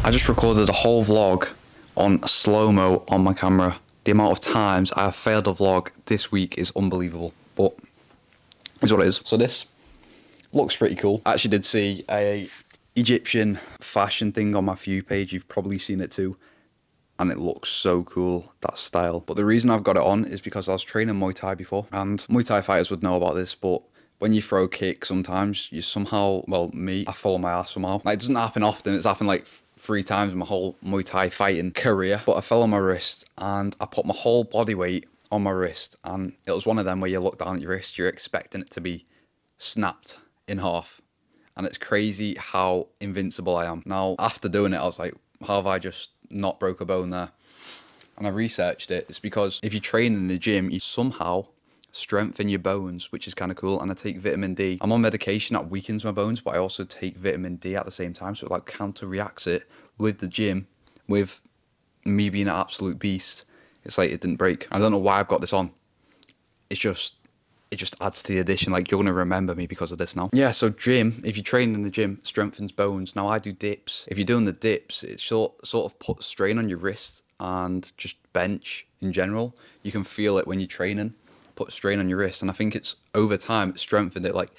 I just recorded a whole vlog on slow-mo on my camera. The amount of times I have failed a vlog this week is unbelievable, but it's what it is. So this looks pretty cool. I actually did see a Egyptian fashion thing on my For You page. You've probably seen it too. And it looks so cool, that style. But the reason I've got it on is because I was training Muay Thai before. And Muay Thai fighters would know about this, but when you throw a kick, sometimes you somehow, well, me, I fall on my ass somehow. Like, it doesn't happen often. It's happened like 3 times in my whole Muay Thai fighting career. But I fell on my wrist and I put my whole body weight on my wrist. And it was one of them where you look down at your wrist, you're expecting it to be snapped in half. And it's crazy how invincible I am. Now, after doing it, I was like, how have I just not broke a bone there? And I researched it. It's because if you train in the gym, you somehow strengthen your bones, which is kind of cool. And I take vitamin D. I'm on medication that weakens my bones, but I also take vitamin D at the same time, so it like counterreacts it with the gym, with me being an absolute beast. It's like it didn't break. I don't know why I've got this on. It just adds to the addition. Like, you're gonna remember me because of this now. Yeah, so gym, if you train in the gym, strengthens bones. Now I do dips. If you're doing the dips, it sort of puts strain on your wrist and just bench in general. You can feel it when you're training, put strain on your wrist. And I think it's over time, it strengthened it. Like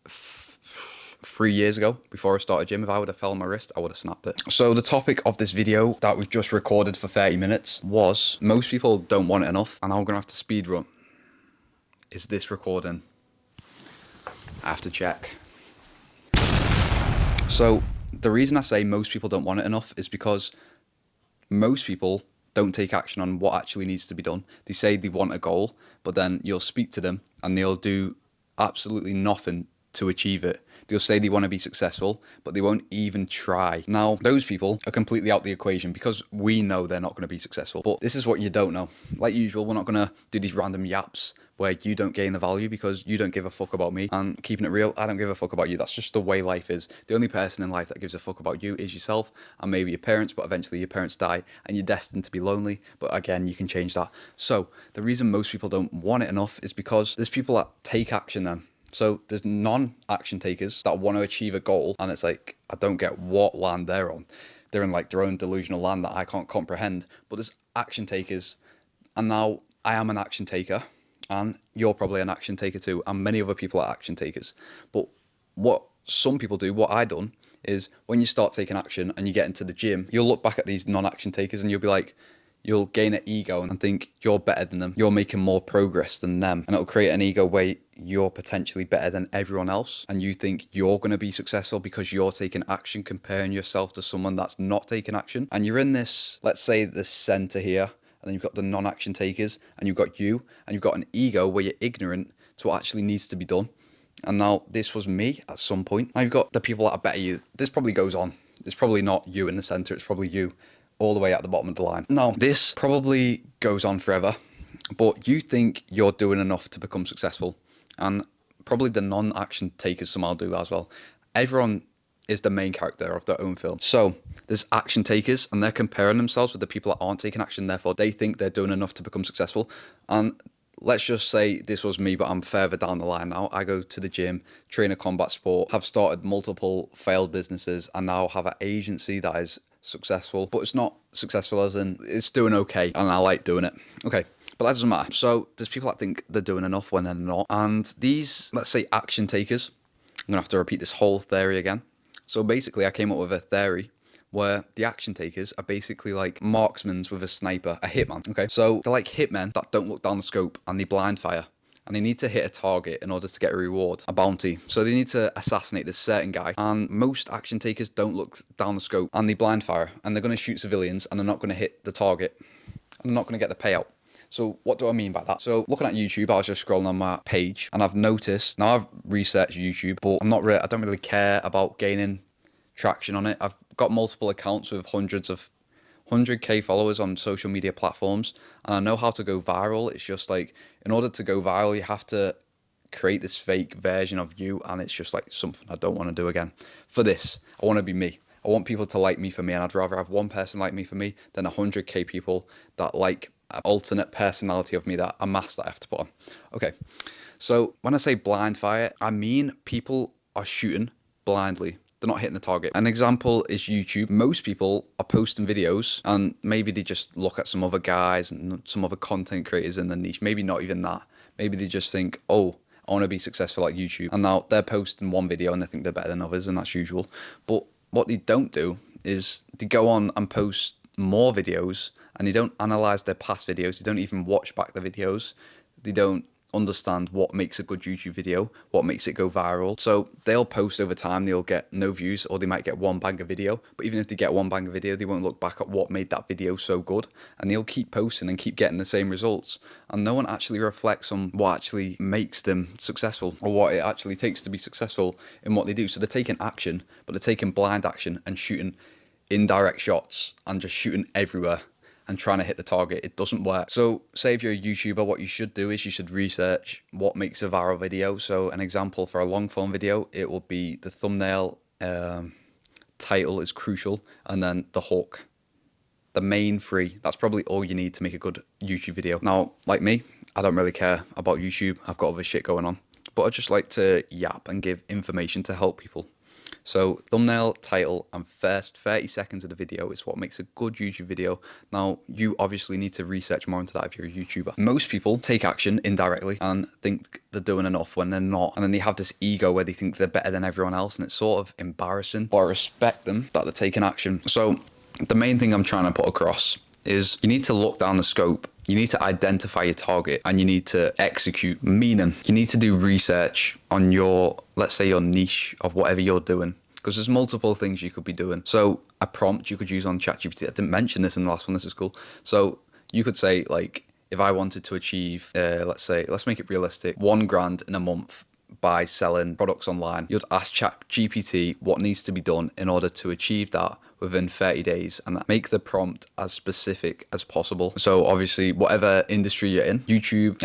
3 years ago, before I started gym, if I would have fell on my wrist, I would have snapped it. So the topic of this video that we've just recorded for 30 minutes was, most people don't want it enough, and I'm gonna have to speed run. Is this recording? I have to check. So the reason I say most people don't want it enough is because most people don't take action on what actually needs to be done. They say they want a goal, but then you'll speak to them and they'll do absolutely nothing to achieve it. They'll say they want to be successful, but they won't even try. Now, those people are completely out the equation because we know they're not going to be successful. But this is what you don't know. Like usual, we're not going to do these random yaps where you don't gain the value because you don't give a fuck about me. And keeping it real, I don't give a fuck about you. That's just the way life is. The only person in life that gives a fuck about you is yourself and maybe your parents, but eventually your parents die and you're destined to be lonely. But again, you can change that. So the reason most people don't want it enough is because there's people that take action then. So there's non-action takers that want to achieve a goal, and it's like, I don't get what land they're on. They're in like their own delusional land that I can't comprehend. But there's action takers, and now I am an action taker, and you're probably an action taker too, and many other people are action takers. But what some people do, what I done, is when you start taking action and you get into the gym, you'll look back at these non-action takers and you'll be like, you'll gain an ego and think you're better than them. You're making more progress than them. And it'll create an ego where you're potentially better than everyone else. And you think you're going to be successful because you're taking action, comparing yourself to someone that's not taking action. And you're in this, let's say this center here, and then you've got the non-action takers, and you've got you, and you've got an ego where you're ignorant to what actually needs to be done. And now this was me at some point. Now you've got the people that are better you. This probably goes on. It's probably not you in the center. It's probably you all the way at the bottom of the line. Now, this probably goes on forever, but you think you're doing enough to become successful, and probably the non-action takers somehow do as well. Everyone is the main character of their own film. So there's action takers, and they're comparing themselves with the people that aren't taking action, therefore they think they're doing enough to become successful. And let's just say this was me, but I'm further down the line now. I go to the gym, train a combat sport, have started multiple failed businesses, and now have an agency that is successful, but it's not successful as in it's doing okay, and I like doing it. Okay, but that doesn't matter. So there's people that think they're doing enough when they're not. And these, let's say, action takers, I'm gonna have to repeat this whole theory again. So basically I came up with a theory where the action takers are basically like marksmen with a sniper, a hitman. Okay, so they're like hitmen that don't look down the scope and they blind fire. And they need to hit a target in order to get a reward, a bounty. So they need to assassinate this certain guy. And most action takers don't look down the scope and they blind fire. And they're going to shoot civilians and they're not going to hit the target. And they're not going to get the payout. So what do I mean by that? So looking at YouTube, I was just scrolling on my page and I've noticed, now I've researched YouTube, but I don't really care about gaining traction on it. I've got multiple accounts with 100k followers on social media platforms, and I know how to go viral. It's just like, in order to go viral, you have to create this fake version of you, and it's just like something I don't want to do again. For this, I want to be me. I want people to like me for me, and I'd rather have one person like me for me than 100k people that like an alternate personality of me, that a mask that I have to put on. Okay, so when I say blind fire, I mean people are shooting blindly. they're not hitting the target. An example is YouTube. Most people are posting videos and maybe they just look at some other guys and some other content creators in the niche. Maybe not even that. Maybe they just think, oh, I want to be successful like YouTube. And now they're posting one video and they think they're better than others, and that's usual. But what they don't do is they go on and post more videos and they don't analyze their past videos. They don't even watch back the videos. They don't understand what makes a good YouTube video, what makes it go viral. So they'll post over time, they'll get no views, or they might get one banger video. But even if they get one banger video, they won't look back at what made that video so good. And they'll keep posting and keep getting the same results. And no one actually reflects on what actually makes them successful, or what it actually takes to be successful in what they do. So they're taking action, but they're taking blind action and shooting indirect shots and just shooting everywhere and trying to hit the target. It doesn't work. So say if you're a YouTuber, what you should do is you should research what makes a viral video. So an example for a long form video, it will be the thumbnail, title is crucial, and then the hook. The main three, that's probably all you need to make a good YouTube video. Now, like me, I don't really care about YouTube. I've got other shit going on, but I just like to yap and give information to help people. So thumbnail, title, and first 30 seconds of the video is what makes a good YouTube video. Now, you obviously need to research more into that if you're a YouTuber. Most people take action indirectly and think they're doing enough when they're not. And then they have this ego where they think they're better than everyone else, and it's sort of embarrassing. But I respect them that they're taking action. So the main thing I'm trying to put across is you need to look down the scope. You need to identify your target and you need to execute, meaning you need to do research on your, let's say, your niche of whatever you're doing, because there's multiple things you could be doing. So a prompt you could use on ChatGPT. I didn't mention this in the last one. This is cool. So you could say, like, if I wanted to achieve, let's make it realistic, 1 grand in a month by selling products online, you'd ask ChatGPT what needs to be done in order to achieve that within 30 days and make the prompt as specific as possible. So obviously, whatever industry you're in, YouTube,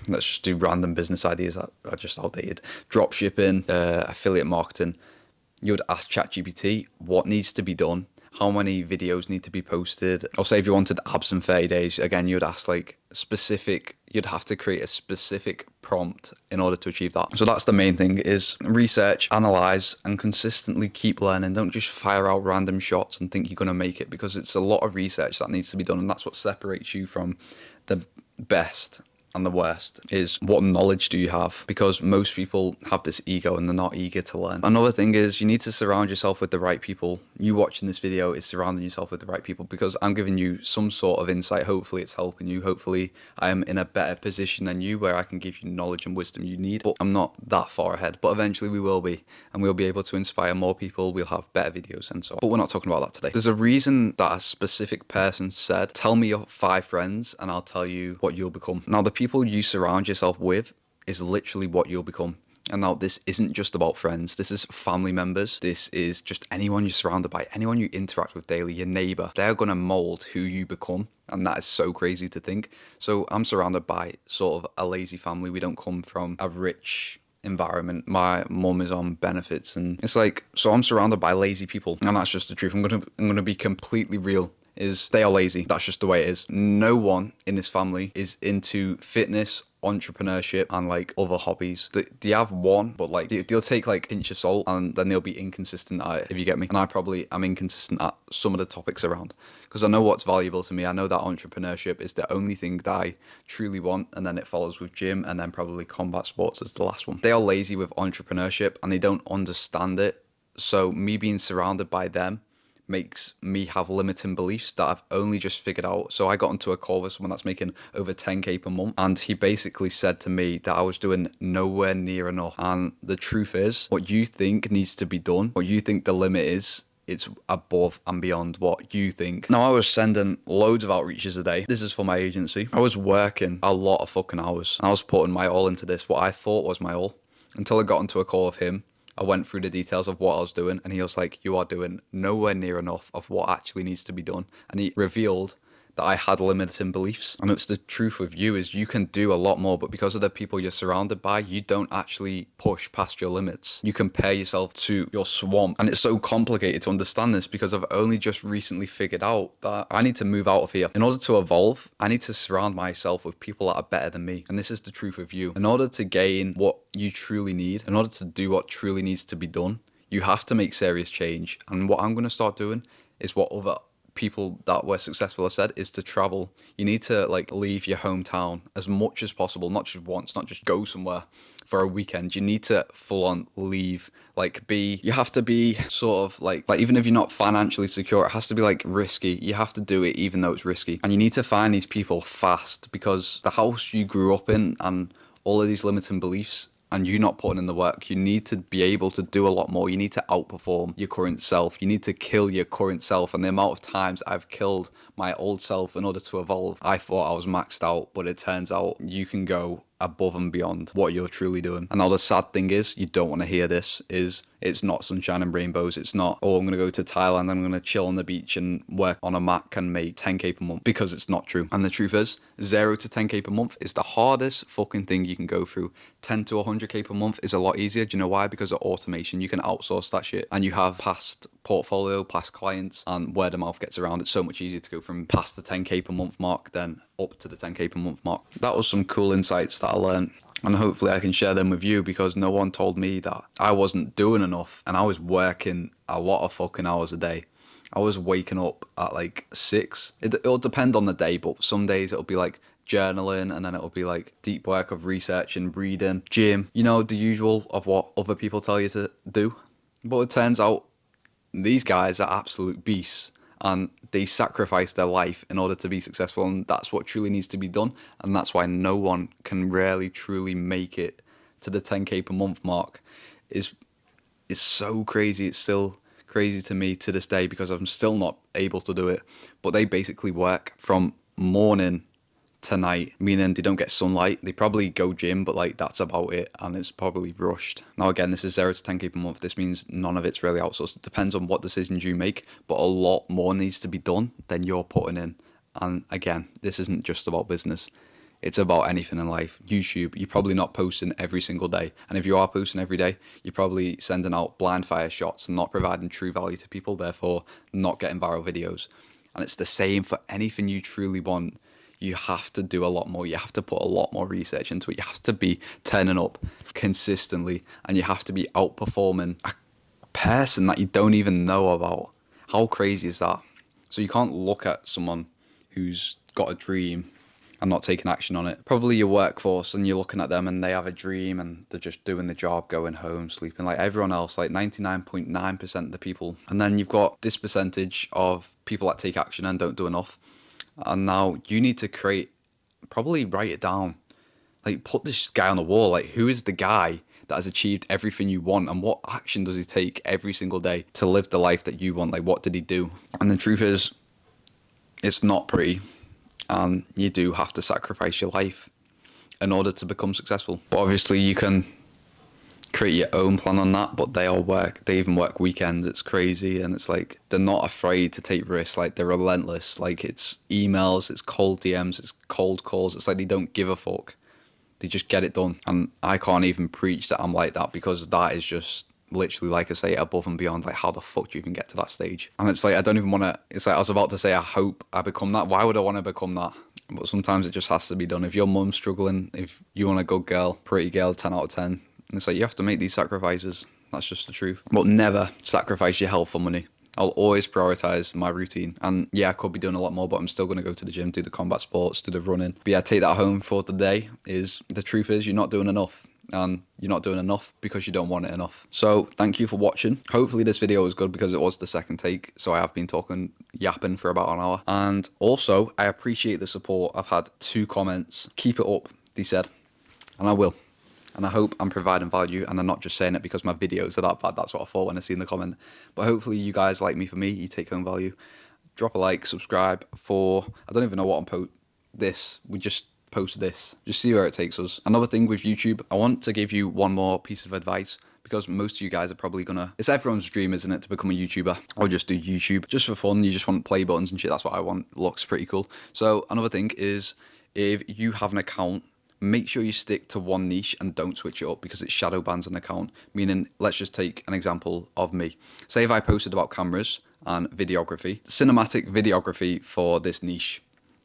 let's just do random business ideas that are just outdated, drop shipping, affiliate marketing, you would ask ChatGPT what needs to be done, how many videos need to be posted. Or say if you wanted abs in 30 days, again, you'd ask like specific, you'd have to create a specific prompt in order to achieve that. So that's the main thing, is research, analyze, and consistently keep learning. Don't just fire out random shots and think you're going to make it, because it's a lot of research that needs to be done. And that's what separates you from the best and the worst, is what knowledge do you have? Because most people have this ego and they're not eager to learn. Another thing is you need to surround yourself with the right people. You watching this video is surrounding yourself with the right people, because I'm giving you some sort of insight. Hopefully it's helping you. Hopefully I am in a better position than you where I can give you knowledge and wisdom you need, but I'm not that far ahead. But eventually we will be, and we'll be able to inspire more people. We'll have better videos and so on. But we're not talking about that today. There's a reason that a specific person said, tell me your 5 friends and I'll tell you what you'll become. Now, the people you surround yourself with is literally what you'll become. And now this isn't just about friends. This is family members. This is just anyone you're surrounded by, anyone you interact with daily, your neighbor. They're going to mold who you become. And that is so crazy to think. So I'm surrounded by sort of a lazy family. We don't come from a rich environment. My mum is on benefits, and it's like, so I'm surrounded by lazy people. And that's just the truth. I'm gonna be completely real. Is they are lazy. That's just the way it is. No one in this family is into fitness, entrepreneurship, and like other hobbies. They have one, but like they'll take like a pinch of salt and then they'll be inconsistent at it, if you get me. And I probably am inconsistent at some of the topics around, because I know what's valuable to me. I know that entrepreneurship is the only thing that I truly want, and then it follows with gym, and then probably combat sports as the last one. They are lazy with entrepreneurship and they don't understand it. So me being surrounded by them makes me have limiting beliefs that I've only just figured out. So I got into a call with someone that's making over 10k per month, and he basically said to me that I was doing nowhere near enough. And the truth is, what you think needs to be done, what you think the limit is, it's above and beyond what you think. Now, I was sending loads of outreaches a day. This is for my agency. I was working a lot of fucking hours. I was putting my all into this, what I thought was my all, until I got into a call with him. I went through the details of what I was doing, and he was like, you are doing nowhere near enough of what actually needs to be done. And he revealed that I had limiting beliefs. And it's the truth with you, is you can do a lot more, but because of the people you're surrounded by, you don't actually push past your limits. You compare yourself to your swamp. And it's so complicated to understand this, because I've only just recently figured out that I need to move out of here. In order to evolve, I need to surround myself with people that are better than me. And this is the truth with you. In order to gain what you truly need, in order to do what truly needs to be done, You have to make serious change. And what I'm going to start doing is what other people that were successful have said, is to travel. You need to like leave your hometown as much as possible, not just once, not just go somewhere for a weekend. You need to full on leave, like you have to be sort of like even if you're not financially secure, it has to be like risky. You have to do it even though it's risky. And you need to find these people fast, because the house you grew up in and all of these limiting beliefs, and you not putting in the work, you need to be able to do a lot more. You need to outperform your current self. You need to kill your current self. And the amount of times I've killed my old self in order to evolve, I thought I was maxed out, but it turns out you can go above and beyond what you're truly doing. And now the sad thing is, you don't want to hear this, is it's not sunshine and rainbows. It's not, oh, I'm going to go to Thailand, I'm going to chill on the beach and work on a Mac and make 10k per month, because it's not true. And the truth is, 0 to 10k per month is the hardest fucking thing you can go through. 10 to 100k per month is a lot easier. Do you know why? Because of automation. You can outsource that shit, and you have past portfolio, past clients, and word of mouth gets around. It's so much easier to go from past the 10k per month mark than up to the 10k per month mark. That was some cool insights that I learned, and hopefully I can share them with you, because no one told me that I wasn't doing enough, and I was working a lot of fucking hours a day. I was waking up at like 6. It'll depend on the day, but some days it'll be like journaling, and then it'll be like deep work of research and reading, gym, you know, the usual of what other people tell you to do. But it turns out these guys are absolute beasts, and they sacrifice their life in order to be successful, and that's what truly needs to be done. And that's why no one can really truly make it to the 10k per month mark. It's so crazy. It's still crazy to me to this day, because I'm still not able to do it. But they basically work from morning to night, meaning they don't get sunlight. They probably go gym, but like that's about it, and it's probably rushed. Now again, this is 0 to 10k per month. This means none of it's really outsourced. It depends on what decisions you make, but a lot more needs to be done than you're putting in. And again, this isn't just about business. It's about anything in life. YouTube, you're probably not posting every single day. And if you are posting every day, you're probably sending out blind fire shots and not providing true value to people, therefore not getting viral videos. And it's the same for anything you truly want. You have to do a lot more. You have to put a lot more research into it. You have to be turning up consistently, and you have to be outperforming a person that you don't even know about. How crazy is that? So you can't look at someone who's got a dream and not taking action on it. Probably your workforce, and you're looking at them and they have a dream and they're just doing the job, going home, sleeping like everyone else, like 99.9% of the people. And then you've got this percentage of people that take action and don't do enough. And now you need to probably write it down. Like, put this guy on the wall. Like, who is the guy that has achieved everything you want, and what action does he take every single day to live the life that you want? Like, what did he do? And the truth is, it's not pretty, and you do have to sacrifice your life in order to become successful. But obviously you can create your own plan on that, but they even work weekends. It's crazy. And it's like, they're not afraid to take risks. Like, they're relentless. Like, it's emails, it's cold DMs, it's cold calls. It's like they don't give a fuck. They just get it done. And I can't even preach that I'm like that, because that is just literally, like I say, above and beyond. Like, how the fuck do you even get to that stage? And it's like, I don't even want to, it's like, I was about to say, I hope I become that. Why would I want to become that? But sometimes it just has to be done. If your mum's struggling, if you want a good girl, pretty girl, 10 out of 10, it's like, you have to make these sacrifices. That's just the truth. But never sacrifice your health for money. I'll always prioritize my routine. And yeah, I could be doing a lot more, but I'm still going to go to the gym, do the combat sports, do the running. But yeah, take that home for the day. The truth is, you're not doing enough. And you're not doing enough because you don't want it enough. So thank you for watching. Hopefully this video was good, because it was the second take. So I have been yapping for about an hour. And also, I appreciate the support. I've had 2 comments. Keep it up, they said. And I will. And I hope I'm providing value, and I'm not just saying it because my videos are that bad. That's what I thought when I seen the comment. But hopefully you guys like me for me. You take home value. Drop a like, subscribe I don't even know what I'm we just post this. Just see where it takes us. Another thing with YouTube, I want to give you one more piece of advice, because most of you guys are probably it's everyone's dream, isn't it, to become a YouTuber or just do YouTube just for fun. You just want play buttons and shit. That's what I want. It looks pretty cool. So another thing is, if you have an account, make sure you stick to one niche and don't switch it up, because it shadow bans an account. Meaning, let's just take an example of me. Say if I posted about cameras and videography, cinematic videography for this niche,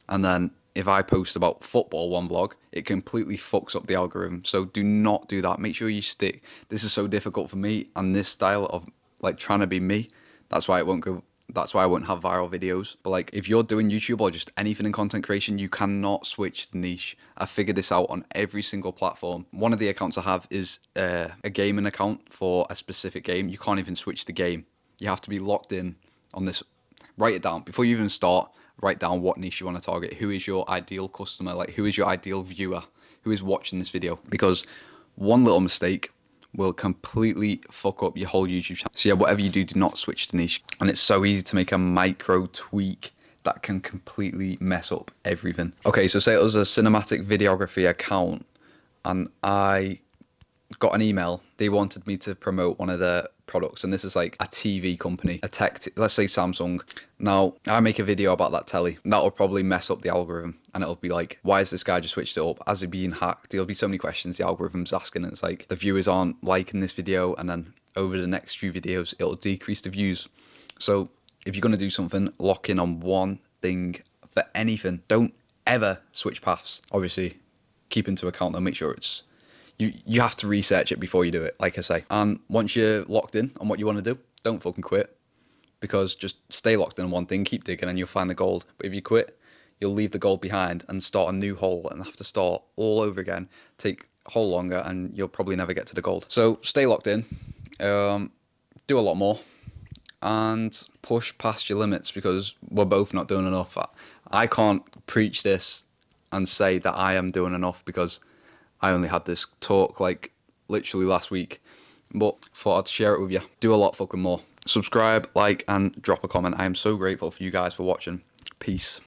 and then if I post about football one vlog, it completely fucks up the algorithm. So do not do that. Make sure you stick. This is so difficult for me, and this style of like trying to be me. That's why it won't go. That's why I won't have viral videos. But like if you're doing YouTube or just anything in content creation, you cannot switch the niche. I figured this out on every single platform. One of the accounts I have is a gaming account for a specific game. You can't even switch the game. You have to be locked in on this. Write it down before you even start. Write down what niche you want to target. Who is your ideal customer? Like who is your ideal viewer? Who is watching this video? Because one little mistake will completely fuck up your whole YouTube channel. So yeah, whatever you do, do not switch to niche. And it's so easy to make a micro tweak that can completely mess up everything. Okay, so say it was a cinematic videography account and I got an email. They wanted me to promote one of their products, and this is like a TV company, a tech, let's say Samsung. Now, I make a video about that telly. That'll probably mess up the algorithm, and it'll be like, why has this guy just switched it up? Has he been hacked? There'll be so many questions the algorithm's asking, and it's like, the viewers aren't liking this video, and then over the next few videos, it'll decrease the views. So if you're going to do something, lock in on one thing for anything. Don't ever switch paths. Obviously, keep into account and make sure it's, you have to research it before you do it, like I say. And once you're locked in on what you want to do, don't fucking quit. Because just stay locked in on one thing, keep digging, and you'll find the gold. But if you quit, you'll leave the gold behind and start a new hole and have to start all over again, take a hole longer, and you'll probably never get to the gold. So stay locked in, do a lot more, and push past your limits, because we're both not doing enough. I can't preach this and say that I am doing enough, because I only had this talk like literally last week, but thought I'd share it with you. Do a lot fucking more. Subscribe, like, and drop a comment. I am so grateful for you guys for watching. Peace.